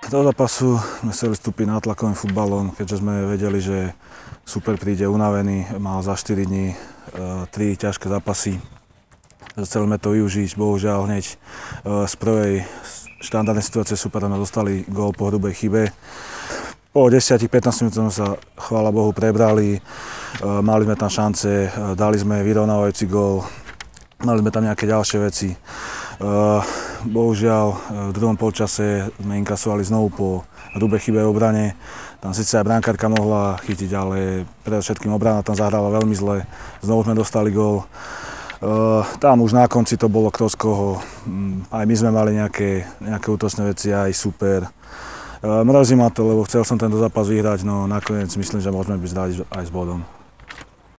Do zápasu sme chceli vstúpiť nátlakovým futbalom, keďže sme vedeli, že super príde unavený, mal za 4 dní 3 ťažké zápasy. Chceli sme to využiť, bohužiaľ hneď z prvej štandardnej situácie supera sme dostali gól po hrubej chybe. Po 10-15 minútoch sme sa, chvála Bohu, prebrali, mali sme tam šance, dali sme vyrovnávajúci gól, mali sme tam nejaké ďalšie veci. Bohužiaľ v druhom polčase sme inkasovali znovu po hrubej chybe v obrane. Tam síce aj brankárka mohla chytiť, ale predovšetkým obrana tam zahrala veľmi zle. Znovu sme dostali gól. Tam už na konci to bolo kto z koho. Aj my sme mali nejaké útočné veci, aj super. Mrzí ma to, lebo chcel som tento zápas vyhrať, no nakoniec myslím, že môžeme byť zdraví aj s bodom.